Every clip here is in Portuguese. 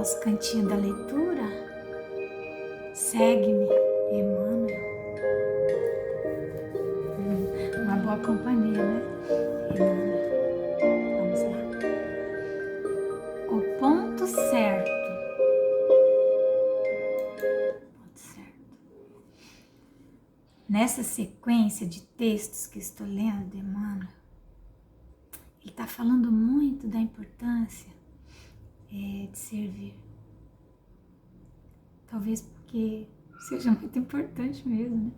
nosso cantinho da leitura. Segue-me, Emmanuel. Uma boa companhia, né? Emmanuel. Vamos lá. O ponto certo. Ponto certo. Nessa sequência de textos que estou lendo de Emmanuel, ele está falando muito da importância de servir. Talvez porque seja muito importante mesmo, né?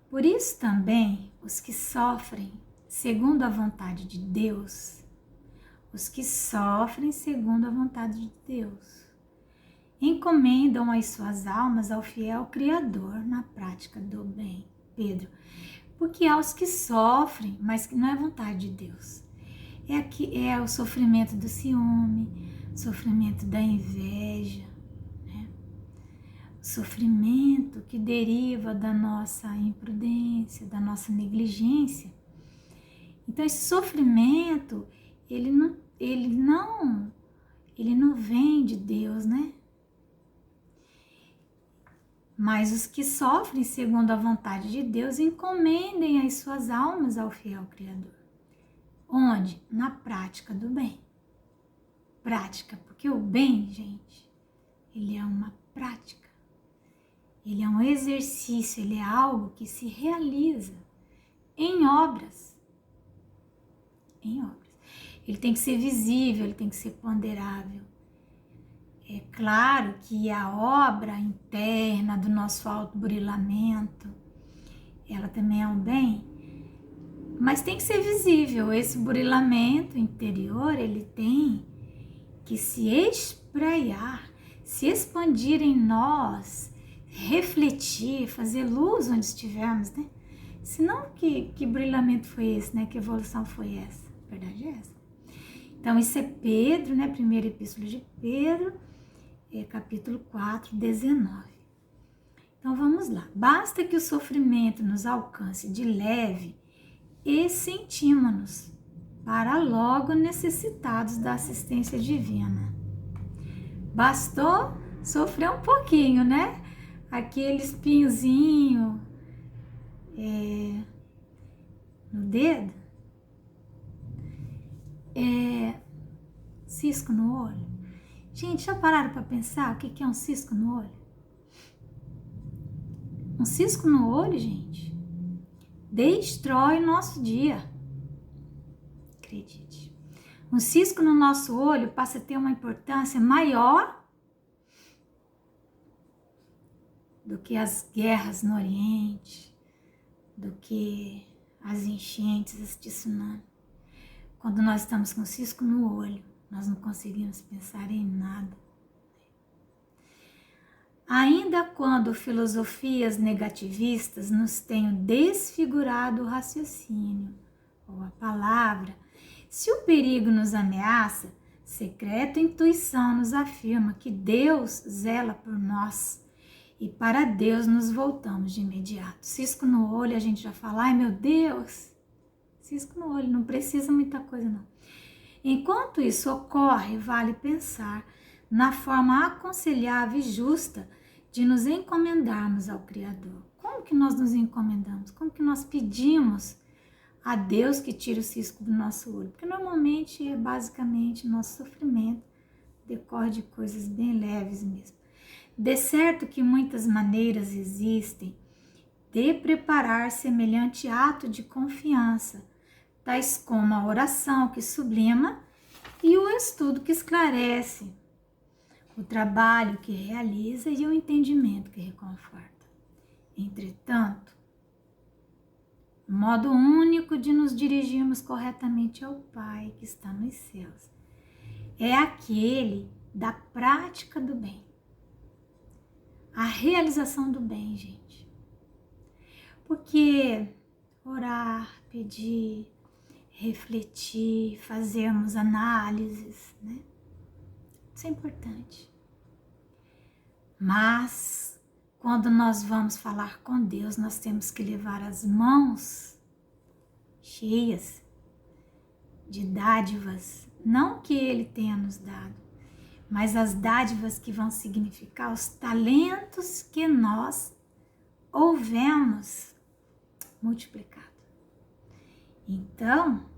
Por isso também, os que sofrem segundo a vontade de Deus, encomendam as suas almas ao fiel Criador na prática do bem. Pedro, porque há os que sofrem, mas que não é vontade de Deus. É o sofrimento do ciúme, sofrimento da inveja, né? Sofrimento que deriva da nossa imprudência, da nossa negligência. Então esse sofrimento, ele não vem de Deus, né? Mas os que sofrem segundo a vontade de Deus encomendem as suas almas ao fiel Criador. Onde? Na prática do bem. Prática, porque o bem, gente, ele é uma prática. Ele é um exercício, ele é algo que se realiza em obras. Em obras. Ele tem que ser visível, ele tem que ser ponderável. É claro que a obra interna do nosso autoburilamento, ela também é um bem, mas tem que ser visível. Esse burilamento interior, ele tem que se espraiar, se expandir em nós, refletir, fazer luz onde estivermos, né? Senão, que burilamento foi esse, né? Que evolução foi essa? A verdade é essa. Então, isso é Pedro, né? Primeira Epístola de Pedro, capítulo 4, 19. Então, vamos lá. Basta que o sofrimento nos alcance de leve e sentimos-nos para logo necessitados da assistência divina. Bastou sofrer um pouquinho, né? Aquele espinhozinho no dedo, cisco no olho. Gente, já pararam para pensar o que é um cisco no olho? Um cisco no olho, gente, destrói o nosso dia. Acredite. Um cisco no nosso olho passa a ter uma importância maior do que as guerras no Oriente, do que as enchentes, as tsunamis. Quando nós estamos com cisco no olho, nós não conseguimos pensar em nada. Ainda quando filosofias negativistas nos tenham desfigurado o raciocínio ou a palavra, se o perigo nos ameaça, secreta intuição nos afirma que Deus zela por nós e para Deus nos voltamos de imediato. Cisco no olho, a gente já fala, ai meu Deus, cisco no olho, não precisa muita coisa não. Enquanto isso ocorre, vale pensar na forma aconselhável e justa de nos encomendarmos ao Criador. Como que nós nos encomendamos? Como que nós pedimos a Deus que tire o cisco do nosso olho? Porque normalmente, basicamente, nosso sofrimento decorre de coisas bem leves mesmo. De certo que muitas maneiras existem de preparar semelhante ato de confiança, tais como a oração que sublima e o estudo que esclarece, o trabalho que realiza e o entendimento que reconforta. Entretanto, o modo único de nos dirigirmos corretamente ao Pai que está nos céus é aquele da prática do bem. A realização do bem, gente. Porque orar, pedir, refletir, fazermos análises, né? Isso é importante. Mas, quando nós vamos falar com Deus, nós temos que levar as mãos cheias de dádivas, não que Ele tenha nos dado, mas as dádivas que vão significar os talentos que nós houvemos multiplicado. Então,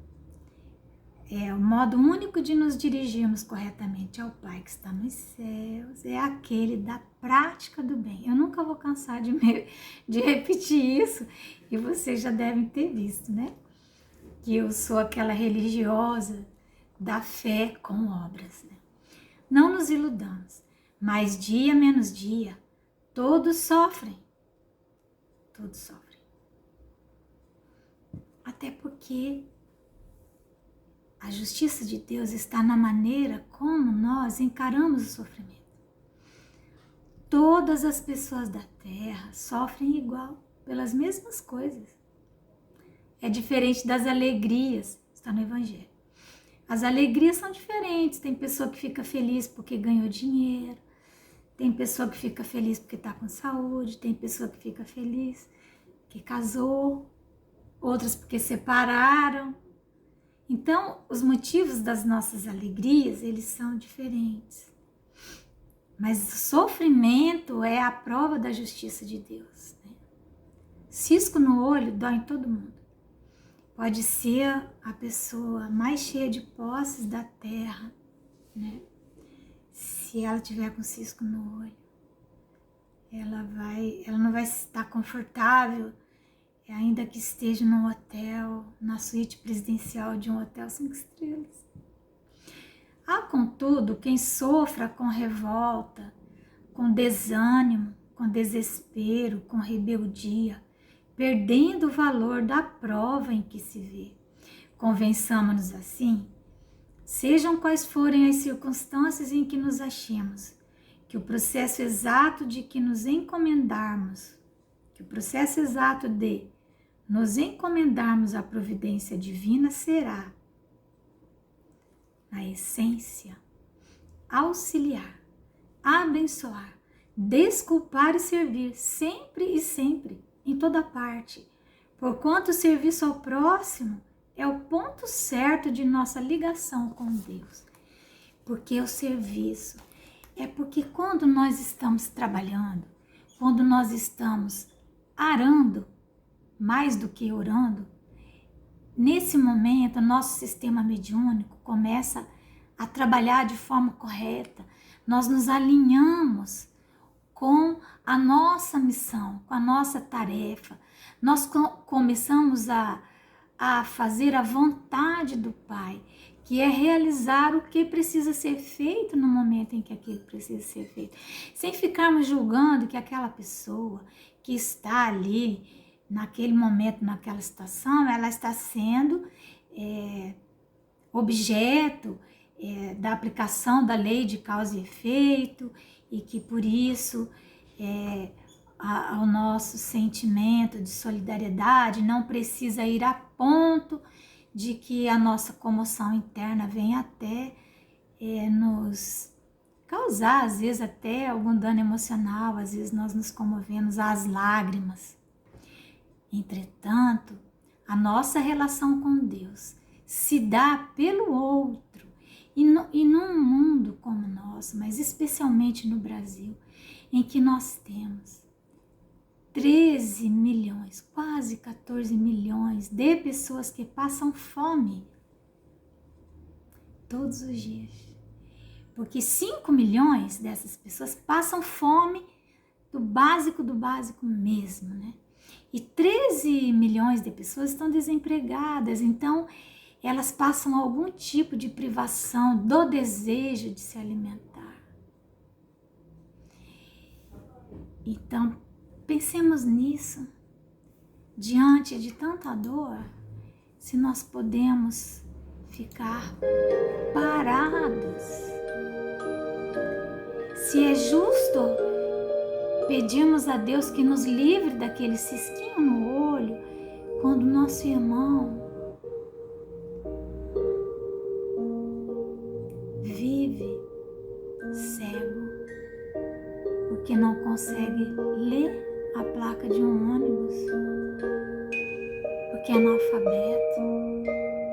o modo único de nos dirigirmos corretamente ao Pai que está nos céus é aquele da prática do bem. Eu nunca vou cansar de repetir isso, e vocês já devem ter visto, né? Que eu sou aquela religiosa da fé com obras, né? Não nos iludamos, mas dia menos dia, todos sofrem. Todos sofrem. Até porque a justiça de Deus está na maneira como nós encaramos o sofrimento. Todas as pessoas da terra sofrem igual, pelas mesmas coisas. É diferente das alegrias, está no Evangelho. As alegrias são diferentes. Tem pessoa que fica feliz porque ganhou dinheiro, tem pessoa que fica feliz porque está com saúde, tem pessoa que fica feliz porque casou, outras porque separaram. Então, os motivos das nossas alegrias, eles são diferentes. Mas o sofrimento é a prova da justiça de Deus, né? Cisco no olho dói em todo mundo. Pode ser a pessoa mais cheia de posses da terra, né? Se ela tiver com cisco no olho, ela não vai estar confortável, ainda que esteja num hotel, na suíte presidencial de um hotel 5 estrelas. Há, contudo, quem sofra com revolta, com desânimo, com desespero, com rebeldia, perdendo o valor da prova em que se vê. Convençamos-nos assim, sejam quais forem as circunstâncias em que nos achemos, que o processo exato de nos encomendarmos à providência divina será, na essência, auxiliar, abençoar, desculpar e servir, sempre e sempre, em toda parte, porquanto o serviço ao próximo é o ponto certo de nossa ligação com Deus. Porque o serviço é porque quando nós estamos trabalhando, quando nós estamos arando, mais do que orando, nesse momento nosso sistema mediúnico começa a trabalhar de forma correta. Nós nos alinhamos com a nossa missão, com a nossa tarefa. Nós começamos a fazer a vontade do Pai, que é realizar o que precisa ser feito no momento em que aquilo precisa ser feito, sem ficarmos julgando que aquela pessoa que está ali, naquele momento, naquela situação, ela está sendo objeto da aplicação da lei de causa e efeito, e que por isso o nosso sentimento de solidariedade não precisa ir a ponto de que a nossa comoção interna venha até nos causar, às vezes, até algum dano emocional. Às vezes nós nos comovemos às lágrimas. Entretanto, a nossa relação com Deus se dá pelo outro. E num mundo como o nosso, mas especialmente no Brasil, em que nós temos 13 milhões, quase 14 milhões de pessoas que passam fome todos os dias. Porque 5 milhões dessas pessoas passam fome do básico mesmo, né? E 13 milhões de pessoas estão desempregadas, então elas passam algum tipo de privação do desejo de se alimentar. Então, pensemos nisso, diante de tanta dor, se nós podemos ficar parados. Se é justo pedirmos a Deus que nos livre daquele cisquinho no olho, quando nosso irmão vive cego, porque não consegue ler a placa de um ônibus, porque é analfabeto,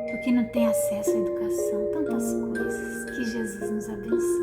porque não tem acesso à educação, tantas coisas. Que Jesus nos abençoe.